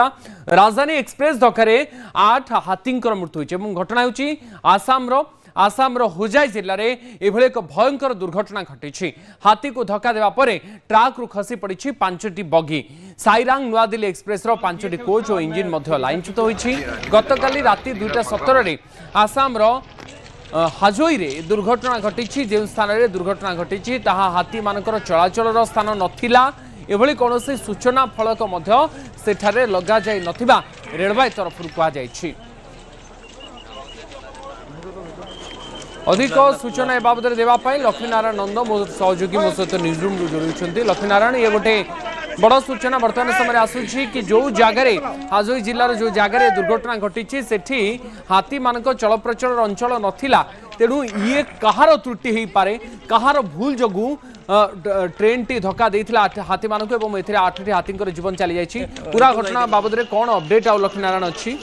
राजधानी एक्सप्रेस धक्के 8 हाथी मृत्यु होती घटना हो आसाम होजाई जिले में यह एक भयंकर दुर्घटना घटी हाथी को धक्का देवा पर ट्राक रु खसी पड़ी 5टी बगी साईरांग नुआ दिल्ली एक्सप्रेस 5टी कोच और इंजिन लाइनच्युत होती गतकाली राति 2:17 आसाम हाजोई रे दुर्घटना घटी जो स्थान में दुर्घटना घटी हाथी मानकर चलाचल स्थान नथिला एभली कौन सूचना फलक सेठारे लगा जाई नथिबा रेलवे तरफ कहुई अधिक सूचना ए बाबद देवाई लक्ष्मीनारायण नंद मो सहयोगी मो सहित न्यूज रूम जोड़ी लक्ष्मीनारायण ये गोटे बड़ सूचना बर्तमान समय आसूची कि जो जगार हाजोई जिलार जो जगार दुर्घटना घटी सेठी हाथी मान चल प्रचल अंचल नथिला तेणु ये कहार त्रुटि हो पारे कहार भूल जगू ट्रेन टी धक्का देइथिला हाथी मानक एवं एथिरे 8टी हाथी जीवन चली जाइछि पूरा घटना बाबद कौन अपडेट आ लक्ष्मीनारायण अच्छी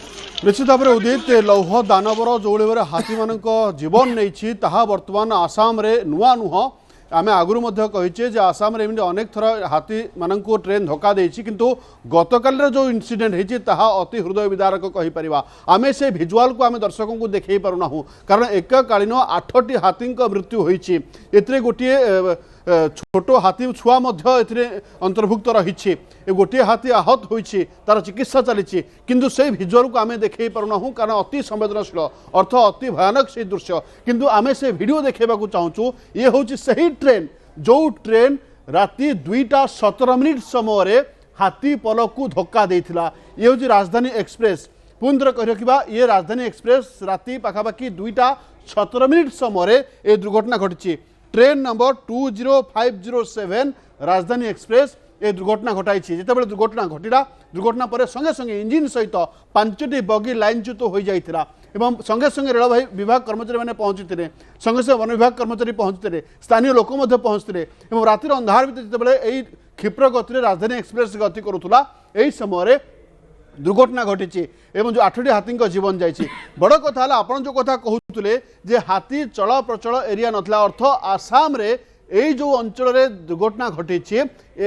निश्चित भाव में उदित लौह दानवर जो भाव हाथी मान जीवन नहीं बर्तमान आसाम रे नुआ नुह आम आगुरी कहीचे आसाम रे अनेक थर हाथी मान ट्रेन धक्का देछि किंतु गतकाल जो इंसिडेंट होती अति हृदय विदारक कहीपर आम से भिजुआल को आम दर्शकों को देखा पारुना कारण एककालीन 8टी हाथी मृत्यु होती गोटे छोट हाथी छुआ अंतर्भुक्त रही गोटे हाथी आहत होती तार चिकित्सा चली किंतु से भिजुआल को आम देखा पारुना कारण अति संवेदनशील अर्थ अति भयानक से दृश्य किंतु आम से भिडियो देखा चाहूँ ये हूँ सही ट्रेन जो ट्रेन राति 2:17 समय हाथी पल को धक्का देइथिला ये हूँ राजधानी एक्सप्रेस पुणी थे कही रखा ये राजधानी एक्सप्रेस राति पाखापाखि 2:17 समय ये दुर्घटना घटी ट्रेन नंबर 20507 राजधानी एक्सप्रेस ये दुर्घटना घटाई जितेबाला दुर्घटना घटला दुर्घटना पर संगे संगे इंजिन सहित 5टी बगी लाइनच्युत हो जाता एवं संगे संगे रेल विभाग कर्मचारी मैंने पहुंची संगे संगे वन विभाग कर्मचारी पहुंचते स्थानीय लोक पहुंचते रातिर अंधार भितर जितेबाला क्षिप्र गति राजधानी एक्सप्रेस गति करुला यही समय दुर्घटना घटी एवं जो 8टी हाथी जीवन जाइए बड़ कथा आपन जो कथा कहते जे हाथी चल प्रचल एरिया नथिला अर्थ आसाम रे यही जो अंचल दुर्घटना घटी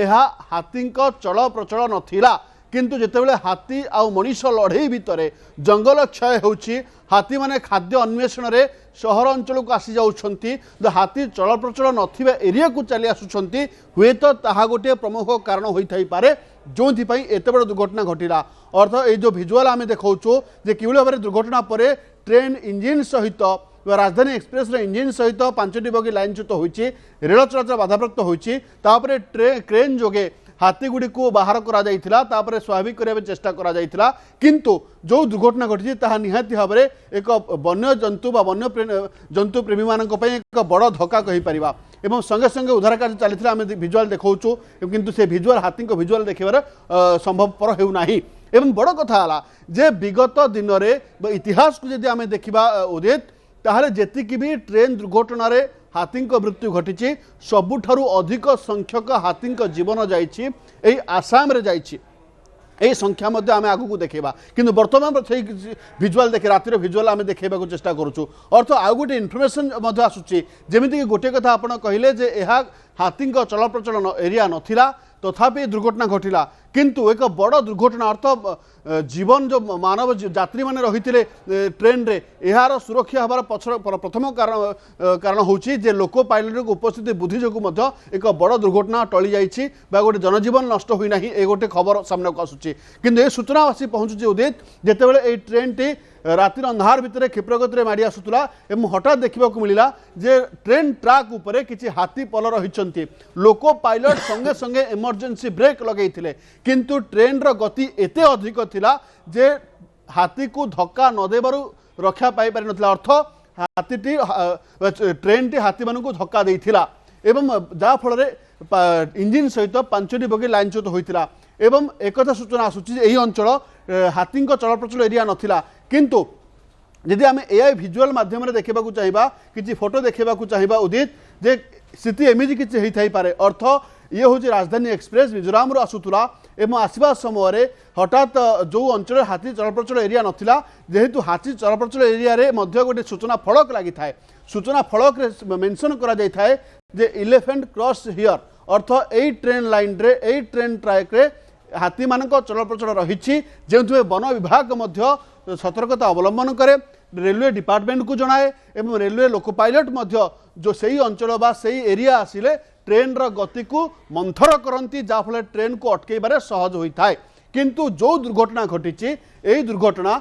हाथी चल प्रचल नथिला किंतु जितेबाला हाथी आउ मनीष लड़ई भितर जंगल क्षय होची हाथी माने खाद्य अन्वेषण रे सहर अंचल को आसी जाउछंती हाथी चल प्रचल नथिबा एरिया को चली आसुछंती हुए तो ताहा गोटे प्रमुख कारण होई पारे जो एत बड़ दुर्घटना घटला अर्थ ये जो भिजुआल आम देखा जे कि भाव में दुर्घटना पर ट्रेन इंजिन सहित राजधानी एक्सप्रेस इंजिन सहित 5टी बगी लाइनच्युत होती रेल चलाचल बाधाप्राप्त होती क्रेन जोगे हाथी गुड़ी को बाहर करा स्वाभाविक करने चेष्टा करा किंतु जो दुर्घटना घटी निहाती भाव में एक वन्य जंतु वन्य जंतु प्रेमी मानक एक बड़ धक्का कहीपर एवं संगे संगे उद्धार कार्य चली आम भिजुआल देखा किंतु से भिजुआल हाथी भिजुआल देखार संभवपर होना एवं बड़ कथा जे विगत दिन में इतिहास को जब आम देखा उदित ताहले जेतिकी भी ट्रेन दुर्घटना रे हाथी मृत्यु घटी सबुठारु अधिक संख्यक हाथी जीवन जाइए आसाम रे जाइए यही संख्या मध्य आम आगू देखा किंतु बर्तमान भिजुआल देखे रातिर भिजुआल आम देखा चेष्टा करुँ अर्थ आउ गोटे इनफर्मेशन आसूची जमीक गोटे कथा आप कहले जे यह हाथी चल प्रचलन एरिया नथिला तथापि दुर्घटना घटला किंतु एक बड़ दुर्घटना अर्थ जीवन जो मानव यात्री मैंने रही ट्रेन रे यार सुरक्षा हमार प्रथम कारण होची जे लोको पायलट को उपस्थिति बुद्धि जो एक बड़ दुर्घटना टली जाइए गोटे जनजीवन नष्ट होना ये गोटे खबर सामने को आसूची किंतु ये सूचना आसी पहुँचुची उदित जितेबाला ट्रेन टी रातिर अंधार भितर क्षिप्रगति माड़ी आसूला हठात देखा मिलला जे ट्रेन ट्राक उपरे किसी हाथी पल रही लोको पायलट संगे संगे इमरजेंसी ब्रेक लगे किंतु ट्रेन रो गति एते अधिक थिला जे हाथी को धक्का न देबारु रक्षा पाई पारि नथिला अर्थ हाथीटी ट्रेन टी हाथी मान को धक्का देइथिला एवं जा फल इंजिन सहित 5टी बगी लाइनच्युत होइथिला एवं एक सूचना आसूची यही अंचल हाथी चल प्रचल एरिया नथिला किंतु यदि आम एआई भिजुआल माध्यम देखा चाहिए कि फोटो देखा चाहिए उदित जे स्थिति एमती किसी होता पारे अर्थ ये हूँ राजधानी एक्सप्रेस मिजोराम आसूला एवं आसवा समय हठात जो अंचल हाथी चलप्रचल एरिया नथिला जेहेतु हाथी चलप्रचल एरिया रे मध्य गोटे सूचना फलक लगी था सूचना फलक मेंशन करा जाय थाए जे इलेफेंट क्रॉस हियर अर्थ यही ट्रेन लाइन रे यही ट्रेन ट्रैक रे हाथी मानक चलप्रचल रही जो वन विभाग मध्य सतर्कता अवलंबन करे रेलवे डिपार्टमेंट को जनाए एवं रेलवे लोको पायलट मध्य जो सही अंचल बा सही एरिया आसिले ट्रेन र गति को मंथर करती जाफल ट्रेन को अटकईबार सहज होता है किंतु जो दुर्घटना घटी यही दुर्घटना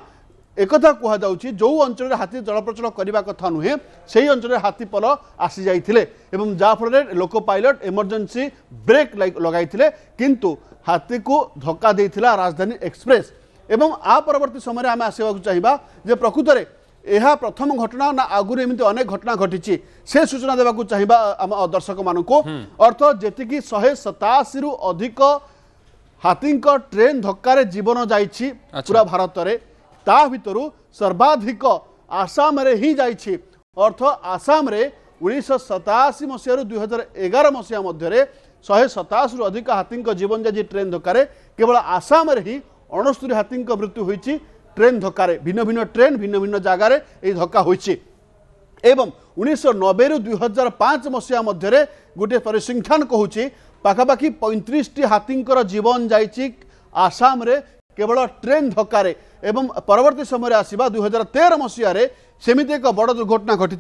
एक कहुच्छी जो अंचल हाथी चलप्रचल करने कथा नुहे से ही अंचल हाथी पल आसी जाइथिले एवं जाफल लोको पायलट इमरजेंसी ब्रेक लगाई किंतु हाथी को धक्का देइथिला राजधानी एक्सप्रेस एवं आ परवर्ती समय आम आसवा चाहिए जे प्रकृत में यह प्रथम घटना ना आगुरी एमती अनेक घटना घटी से सूचना देवाक चाहिए आम दर्शक मानक अर्थ जी 187 रु अधिक हाथी ट्रेन धक्कार जीवन जाइछि पूरा भारत में ता भितर सर्वाधिक आसाम रे ही जाइछि अर्थ आसाम रे 1987 मसीह 2011 मसीहा मध्य 127 रु अधिक हाथी जीवन जाइछि ट्रेन धक्कार केवल आसाम रे ही 69 हाथी मृत्यु होइछि ट्रेन धक्कार भिन्न भिन्न ट्रेन भिन्न भिन्न जगार ये धक्का होइछि एवं 1990 रु 2005 मसीहा मध्य गोटे परिसंख्यान कहूँ पाखापाखि 35 हाथी जीवन जाइछि आसाम रे केवल ट्रेन धक्कार एवं परवर्ती समय आसीबा 2013 मसीह सेमिति एक बड़ दुर्घटना घटी